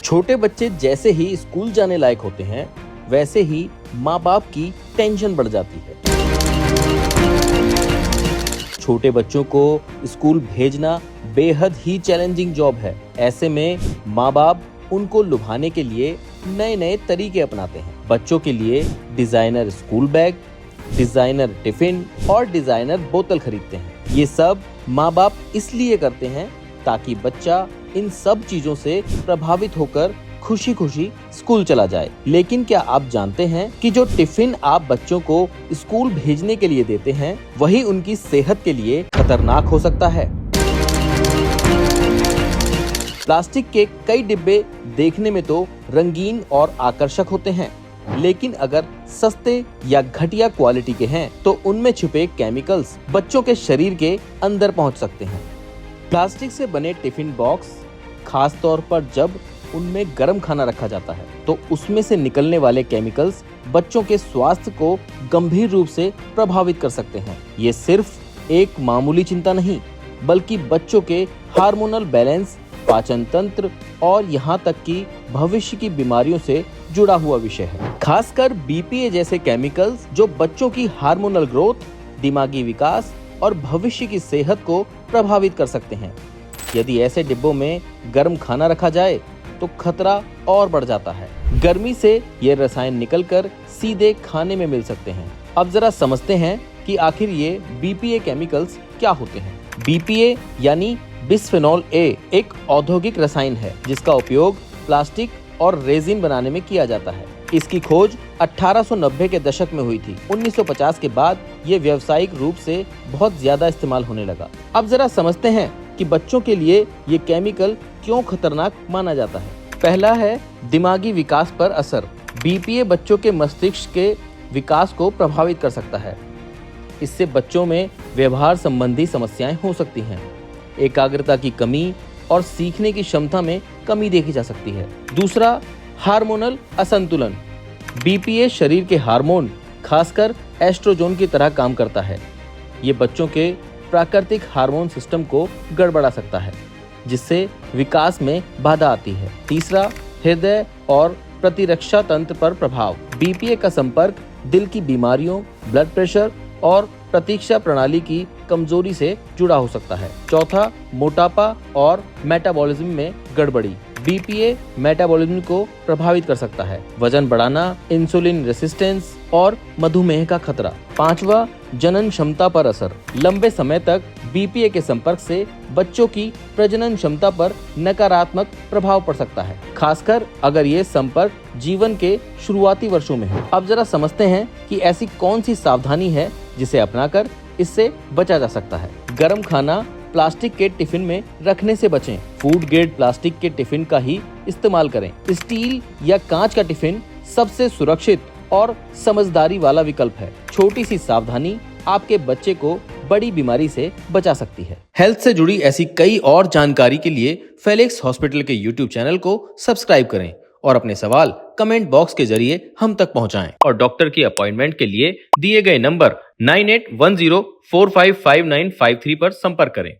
छोटे बच्चे जैसे ही स्कूल जाने लायक होते हैं, वैसे ही माँ बाप की टेंशन बढ़ जाती है। छोटे बच्चों को स्कूल भेजना बेहद ही चैलेंजिंग जॉब है। ऐसे में माँ बाप उनको लुभाने के लिए नए नए तरीके अपनाते हैं। बच्चों के लिए designer school bag, designer tiffin और डिजाइनर बोतल खरीदते हैं। ये सब माँ बाप इसलिए करते हैं ताकि बच्चा इन सब चीजों से प्रभावित होकर खुशी खुशी स्कूल चला जाए। लेकिन क्या आप जानते हैं कि जो टिफिन आप बच्चों को स्कूल भेजने के लिए देते हैं, वही उनकी सेहत के लिए खतरनाक हो सकता है। प्लास्टिक के कई डिब्बे देखने में तो रंगीन और आकर्षक होते हैं, लेकिन अगर सस्ते या घटिया क्वालिटी के हैं तो उनमें छुपे केमिकल्स बच्चों के शरीर के अंदर पहुंच सकते हैं। प्लास्टिक से बने टिफिन बॉक्स, खास तौर पर जब उनमें गर्म खाना रखा जाता है, तो उसमें से निकलने वाले केमिकल्स बच्चों के स्वास्थ्य को गंभीर रूप से प्रभावित कर सकते हैं। ये सिर्फ एक मामूली चिंता नहीं, बल्कि बच्चों के हार्मोनल बैलेंस, पाचन तंत्र और यहाँ तक कि भविष्य की बीमारियों से जुड़ा हुआ विषय है। खासकर BPA जैसे केमिकल्स जो बच्चों की हार्मोनल ग्रोथ, दिमागी विकास और भविष्य की सेहत को प्रभावित कर सकते हैं। यदि ऐसे डिब्बों में गर्म खाना रखा जाए तो खतरा और बढ़ जाता है। गर्मी से ये रसायन निकलकर सीधे खाने में मिल सकते हैं। अब जरा समझते हैं कि आखिर ये BPA केमिकल्स क्या होते हैं। BPA यानी बिस्फेनॉल A एक औद्योगिक रसायन है जिसका उपयोग प्लास्टिक और रेजिन बनाने में किया जाता है। इसकी खोज 1890 के दशक में हुई थी। 1950 के बाद ये व्यावसायिक रूप से बहुत ज्यादा इस्तेमाल होने लगा। अब जरा समझते हैं कि बच्चों के लिए ये केमिकल क्यों खतरनाक माना जाता है। पहला है दिमागी विकास पर असर। BPA बच्चों के मस्तिष्क के विकास को प्रभावित कर सकता है। इससे बच्चों में व्यवहार संबंधी समस्याएं हो सकती हैं। एकाग्रता की कमी और सीखने की क्षमता में कमी देखी जा सकती है। दूसरा, हार्मोनल असंतुलन। BPA शरीर के हार्मोन, खासकर एस्ट्रोजन की तरह काम करता है। ये बच्चों के प्राकृतिक हार्मोन सिस्टम को गड़बड़ा सकता है, जिससे विकास में बाधा आती है। तीसरा, हृदय और प्रतिरक्षा तंत्र पर प्रभाव। BPA का संपर्क दिल की बीमारियों, ब्लड प्रेशर और प्रतीक्षा प्रणाली की कमजोरी से जुड़ा हो सकता है। चौथा, मोटापा और मेटाबॉलिज्म में गड़बड़ी। BPA मेटाबॉलिज्म को प्रभावित कर सकता है। वजन बढ़ाना, इंसुलिन रेसिस्टेंस और मधुमेह का खतरा। पांचवा, जनन क्षमता पर असर। लंबे समय तक BPA के संपर्क से बच्चों की प्रजनन क्षमता पर नकारात्मक प्रभाव पड़ सकता है, खासकर अगर ये संपर्क जीवन के शुरुआती वर्षों में हो। अब जरा समझते हैं कि ऐसी कौन सी सावधानी है जिसे अपनाकर इससे बचा जा सकता है। गर्म खाना प्लास्टिक के टिफिन में रखने से बचें। फूड ग्रेड प्लास्टिक के टिफिन का ही इस्तेमाल करें। स्टील या कांच का टिफिन सबसे सुरक्षित और समझदारी वाला विकल्प है। छोटी सी सावधानी आपके बच्चे को बड़ी बीमारी से बचा सकती है। हेल्थ से जुड़ी ऐसी कई और जानकारी के लिए फेलिक्स हॉस्पिटल के YouTube चैनल को सब्सक्राइब करें और अपने सवाल कमेंट बॉक्स के जरिए हम तक पहुंचाएं। और डॉक्टर की अपॉइंटमेंट के लिए दिए गए नंबर 9810455953 पर संपर्क करें।